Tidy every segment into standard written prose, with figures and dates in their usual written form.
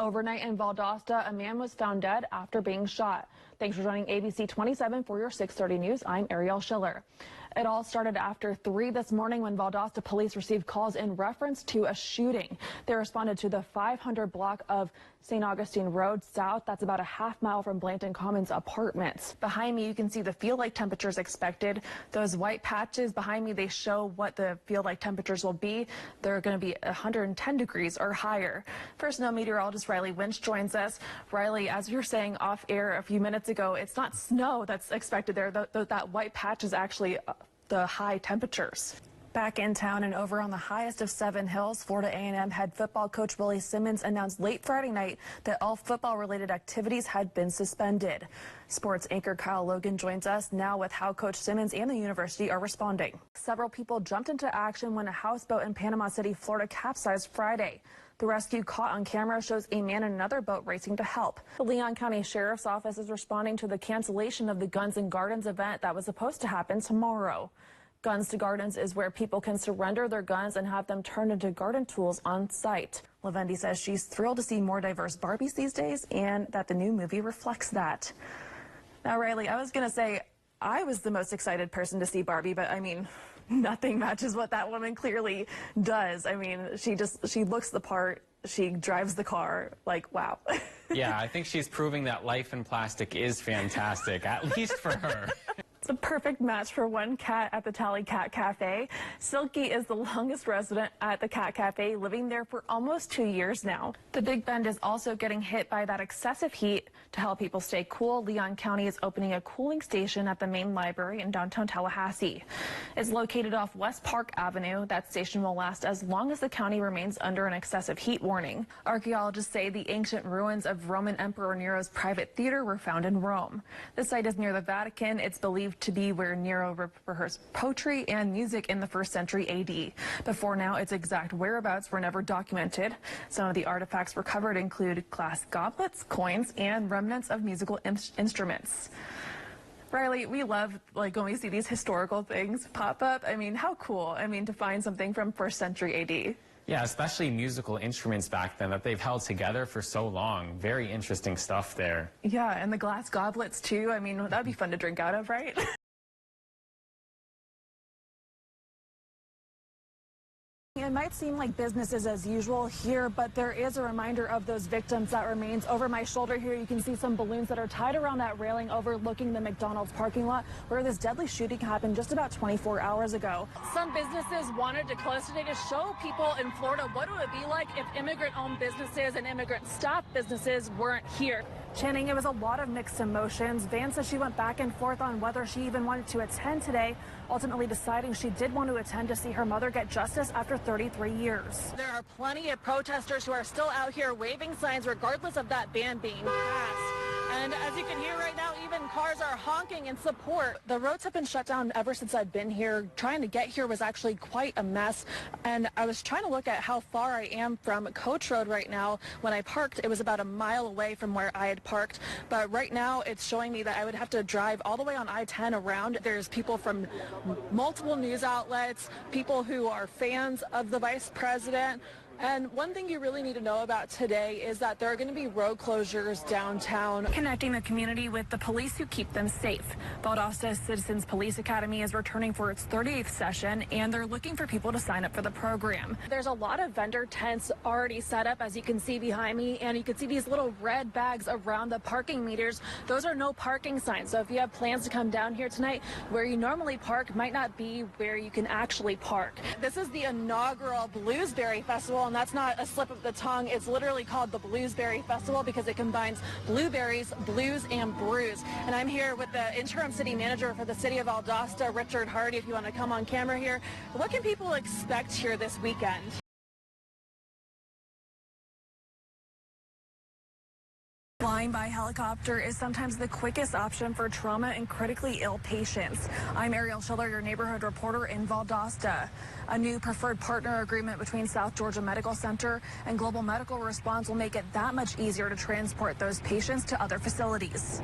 Overnight in Valdosta, a man was found dead after being shot. Thanks for joining ABC 27 for your 6:30 news. I'm Ariel Schiller. It all started after 3 this morning when Valdosta police received calls in reference to a shooting. They responded to the 500 block of St. Augustine Road South. That's about a half-mile from Blanton Commons apartments. Behind me, you can see the feel-like temperatures expected. Those white patches behind me, they show what the feel-like temperatures will be. They're going to be 110 degrees or higher. First snow meteorologist Riley Winch joins us. Riley, as you were saying off air a few minutes ago, it's not snow that's expected there. That white patch is actually the high temperatures. Back in town and over on the highest of 7 hills, Florida A&M head football coach Willie Simmons announced late Friday night that all football-related activities had been suspended. Sports anchor Kyle Logan joins us now with how Coach Simmons and the university are responding. Several people jumped into action when a houseboat in Panama City, Florida capsized Friday. The rescue caught on camera shows a man in another boat racing to help. The Leon County Sheriff's Office is responding to the cancellation of the Guns and Gardens event that was supposed to happen tomorrow. Guns to Gardens is where people can surrender their guns and have them turned into garden tools on site. Lavendi says she's thrilled to see more diverse Barbies these days and that the new movie reflects that. Now, Riley, I was going to say I was the most excited person to see Barbie, but I mean, nothing matches what that woman clearly does. I mean, she looks the part. She drives the car. Like, wow. Yeah, I think she's proving that life in plastic is fantastic, at least for her. It's a perfect match for one cat at the Tally Cat Cafe. Silky is the longest resident at the Cat Cafe, living there for almost 2 years now. The Big Bend is also getting hit by that excessive heat. To help people stay cool, Leon County is opening a cooling station at the main library in downtown Tallahassee. It's located off West Park Avenue. That station will last as long as the county remains under an excessive heat warning. Archaeologists say the ancient ruins of Roman Emperor Nero's private theater were found in Rome. The site is near the Vatican. It's believed to be where Nero rehearsed poetry and music in the 1st century AD. Before now, its exact whereabouts were never documented. Some of the artifacts recovered include glass goblets, coins, and remnants of musical instruments. Riley, we love when we see these historical things pop up. I mean, how cool. I mean, to find something from 1st century AD. Yeah, especially musical instruments back then that they've held together for so long. Very interesting stuff there. Yeah, and the glass goblets, too. I mean, that'd be fun to drink out of, right? It might seem like business is as usual here, but there is a reminder of those victims that remains. Over my shoulder here, you can see some balloons that are tied around that railing overlooking the McDonald's parking lot where this deadly shooting happened just about 24 hours ago. Some businesses wanted to close today to show people in Florida what it would be like if immigrant-owned businesses and immigrant-staffed businesses weren't here. Channing, it was a lot of mixed emotions. Van says she went back and forth on whether she even wanted to attend today, ultimately deciding she did want to attend to see her mother get justice after 33 years. There are plenty of protesters who are still out here waving signs regardless of that ban being passed. And as you can hear right now, even cars are honking in support. The roads have been shut down ever since I've been here. Trying to get here was actually quite a mess. And I was trying to look at how far I am from Coach Road right now. When I parked, it was about a mile away from where I had parked. But right now, it's showing me that I would have to drive all the way on I-10 around. There's people from multiple news outlets, people who are fans of the vice president. And one thing you really need to know about today is that there are going to be road closures downtown, connecting the community with the police who keep them safe. Valdosta Citizens Police Academy is returning for its 38th session, and they're looking for people to sign up for the program. There's a lot of vendor tents already set up, as you can see behind me, and you can see these little red bags around the parking meters. Those are no parking signs, so if you have plans to come down here tonight, where you normally park might not be where you can actually park. This is the inaugural Bluesberry Festival, and that's not a slip of the tongue. It's literally called the Bluesberry Festival because it combines blueberries, blues, and brews. And I'm here with the interim city manager for the city of Valdosta, Richard Hardy, if you want to come on camera here. What can people expect here this weekend? Flying by helicopter is sometimes the quickest option for trauma and critically ill patients. I'm Ariel Schiller, your neighborhood reporter in Valdosta. A new preferred partner agreement between South Georgia Medical Center and Global Medical Response will make it that much easier to transport those patients to other facilities.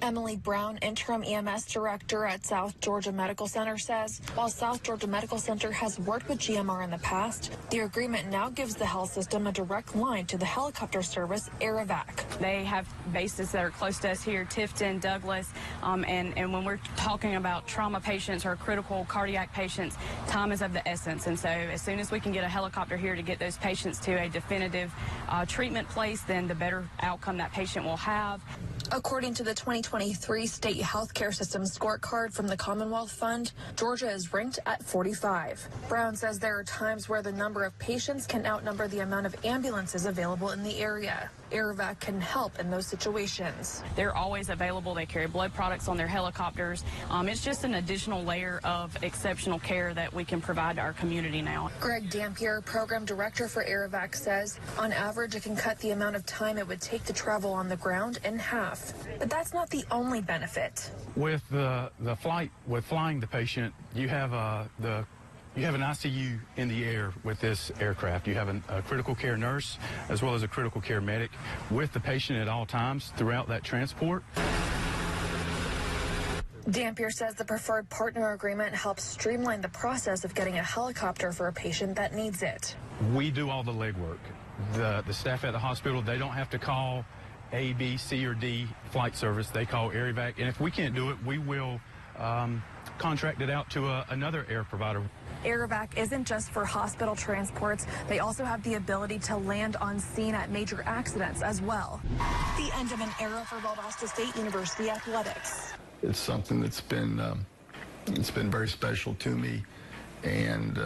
Emily Brown, interim EMS director at South Georgia Medical Center, says while South Georgia Medical Center has worked with GMR in the past, the agreement now gives the health system a direct line to the helicopter service Air-Evac. They have bases that are close to us here, Tifton, Douglas, and when we're talking about trauma patients or critical cardiac patients, time is of the essence. And so as soon as we can get a helicopter here to get those patients to a definitive treatment place, then the better outcome that patient will have. According to the 2023 State Healthcare System scorecard from the Commonwealth Fund, Georgia is ranked at 45. Brown says there are times where the number of patients can outnumber the amount of ambulances available in the area. Air-Evac can help in those situations. They're always available. They carry blood products on their helicopters. It's just an additional layer of exceptional care that we can provide to our community now. Greg Dampier, program director for Air-Evac, says on average it can cut the amount of time it would take to travel on the ground in half. But that's not the only benefit. With the flight, with flying the patient, you have an ICU in the air with this aircraft. You have a critical care nurse as well as a critical care medic with the patient at all times throughout that transport. Dampier says the preferred partner agreement helps streamline the process of getting a helicopter for a patient that needs it. We do all the legwork. The staff at the hospital, they don't have to call A, B, C, or D flight service. They call Air-Evac, and if we can't do it, we will contract it out to another air provider. Air-Evac isn't just for hospital transports. They also have the ability to land on scene at major accidents as well. The end of an era for Valdosta State University athletics. It's something that's been very special to me, and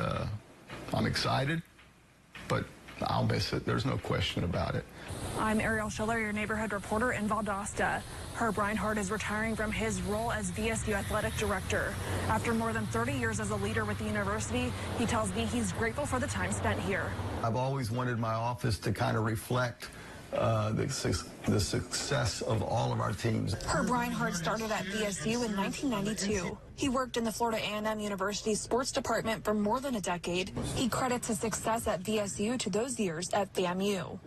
I'm excited, but I'll miss it. There's no question about it. I'm Ariel Schiller, your neighborhood reporter in Valdosta. Herb Reinhardt is retiring from his role as VSU athletic director. After more than 30 years as a leader with the university, he tells me he's grateful for the time spent here. I've always wanted my office to kind of reflect the success of all of our teams. Herb Reinhardt started at VSU in 1992. He worked in the Florida A&M University sports department for more than a decade. He credits his success at VSU to those years at FAMU.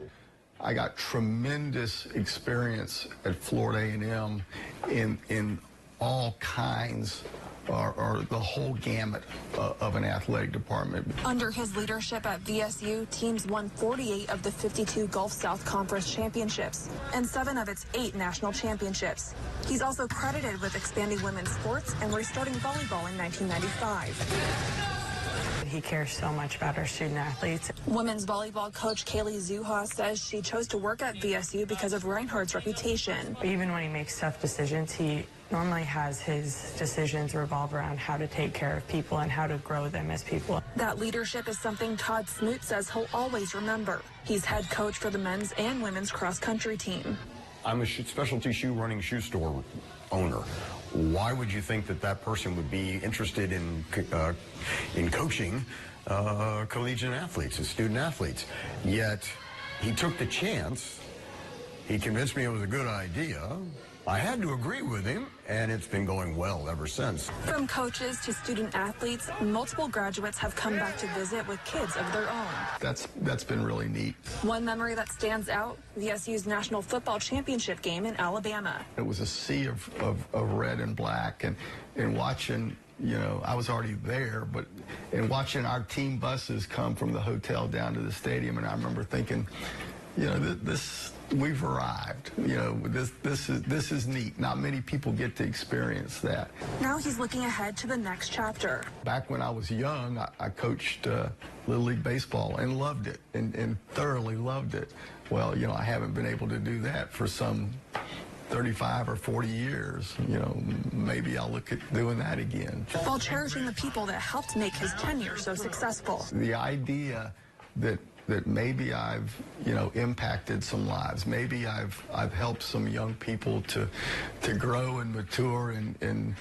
I got tremendous experience at Florida A&M in all kinds or the whole gamut of an athletic department. Under his leadership at VSU, teams won 48 of the 52 Gulf South Conference championships and 7 of its 8 national championships. He's also credited with expanding women's sports and restarting volleyball in 1995. He cares so much about our student athletes. Women's volleyball coach Kaylee Zuha says she chose to work at VSU because of Reinhardt's reputation. Even when he makes tough decisions, he normally has his decisions revolve around how to take care of people and how to grow them as people. That leadership is something Todd Smoot says he'll always remember. He's head coach for the men's and women's cross-country team. I'm a specialty shoe running shoe store owner. Why would you think that person would be interested in coaching collegiate athletes and student athletes? Yet he took the chance. He convinced me it was a good idea. I had to agree with him, and it's been going well ever since. From coaches to student athletes, multiple graduates have come back to visit with kids of their own. That's been really neat. One memory that stands out, VSU's National Football Championship game in Alabama. It was a sea of red and black, and watching, I was already there, but in watching our team buses come from the hotel down to the stadium, and I remember thinking, we've arrived. This is neat. Not many people get to experience that. Now he's looking ahead to the next chapter. Back when I was young, I coached Little League Baseball and loved it, and thoroughly loved it. Well, I haven't been able to do that for some 35 or 40 years. Maybe I'll look at doing that again. While cherishing the people that helped make his tenure so successful. The idea that maybe I've, impacted some lives. Maybe I've helped some young people to grow and mature and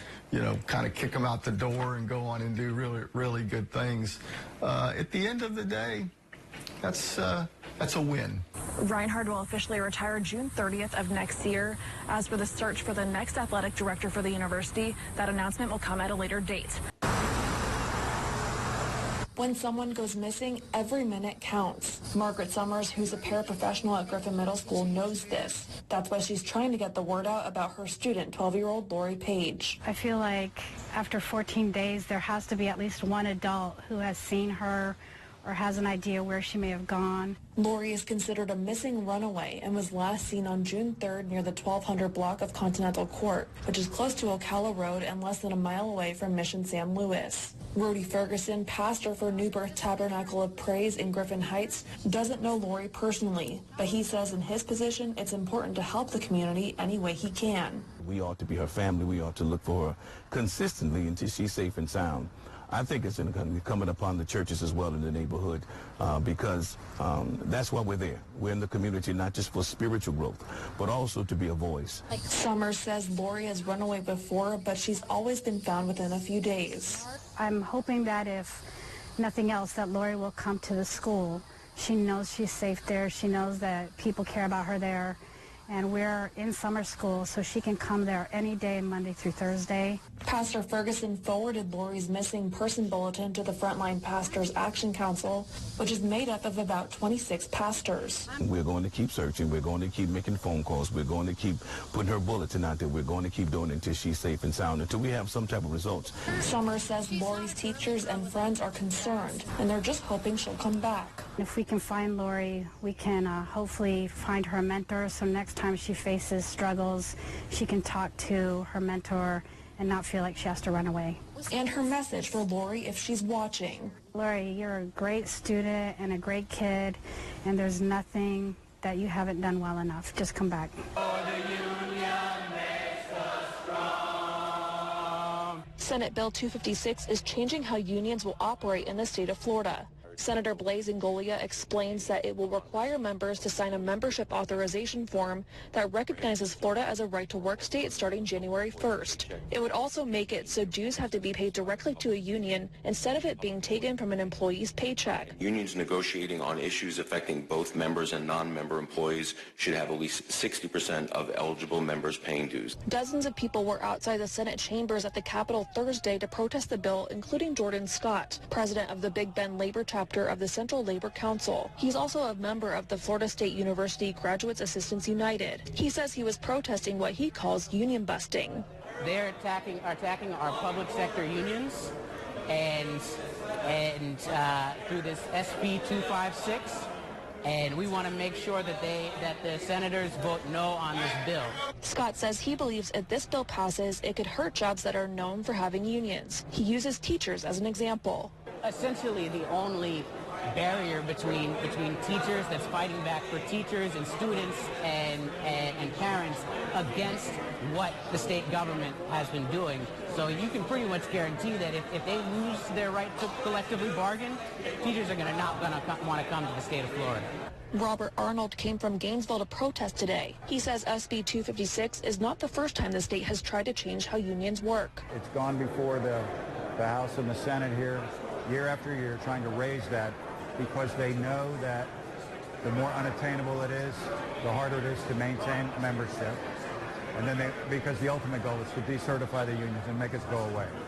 kind of kick them out the door and go on and do really, really good things. At the end of the day, that's a win. Reinhardt will officially retire June 30th of next year. As for the search for the next athletic director for the university, that announcement will come at a later date. When someone goes missing, every minute counts. Margaret Summers, who's a paraprofessional at Griffin Middle School, knows this. That's why she's trying to get the word out about her student, 12-year-old Lori Page. I feel like after 14 days, there has to be at least one adult who has seen her or has an idea where she may have gone. Lori is considered a missing runaway and was last seen on June 3rd near the 1200 block of Continental Court, which is close to Ocala Road and less than a mile away from Mission San Luis. Rudy Ferguson, pastor for New Birth Tabernacle of Praise in Griffin Heights, doesn't know Lori personally, but he says in his position it's important to help the community any way he can. We ought to be her family. We ought to look for her consistently until she's safe and sound. I think it's incumbent upon the churches as well in the neighborhood because that's why we're there. We're in the community not just for spiritual growth, but also to be a voice. Summers says Lori has run away before, but she's always been found within a few days. I'm hoping that if nothing else, that Lori will come to the school. She knows she's safe there. She knows that people care about her there. And we're in summer school, so she can come there any day, Monday through Thursday. Pastor Ferguson forwarded Lori's missing person bulletin to the Frontline Pastors Action Council, which is made up of about 26 pastors. We're going to keep searching. We're going to keep making phone calls. We're going to keep putting her bulletin out there. We're going to keep doing it until she's safe and sound, until we have some type of results. Summers says Lori's teachers and friends are concerned, and they're just hoping she'll come back. If we can find Lori, we can hopefully find her a mentor, so next time she faces struggles, she can talk to her mentor and not feel like she has to run away. And her message for Lori if she's watching. Lori, you're a great student and a great kid, and there's nothing that you haven't done well enough. Just come back. Senate Bill 256 is changing how unions will operate in the state of Florida. Senator Blaise Ingoglia explains that it will require members to sign a membership authorization form that recognizes Florida as a right-to-work state starting January 1st. It would also make it so dues have to be paid directly to a union instead of it being taken from an employee's paycheck. Unions negotiating on issues affecting both members and non-member employees should have at least 60% of eligible members paying dues. Dozens of people were outside the Senate chambers at the Capitol Thursday to protest the bill, including Jordan Scott, president of the Big Bend Labor Chapter of the Central Labor Council. He's also a member of the Florida State University Graduates Assistants United. He says he was protesting what he calls union busting. They're attacking our public sector unions, and through this SB 256. And we want to make sure that the senators vote no on this bill. Scott says he believes if this bill passes, it could hurt jobs that are known for having unions. He uses teachers as an example. Essentially, the only barrier between teachers that's fighting back for teachers and students and parents against what the state government has been doing. So you can pretty much guarantee that if they lose their right to collectively bargain, teachers are not going to want to come to the state of Florida. Robert Arnold came from Gainesville to protest today. He says SB 256 is not the first time the state has tried to change how unions work. It's gone before the House and the Senate here, year after year, trying to raise that because they know that the more unattainable it is, the harder it is to maintain membership. And then because the ultimate goal is to decertify the unions and make us go away.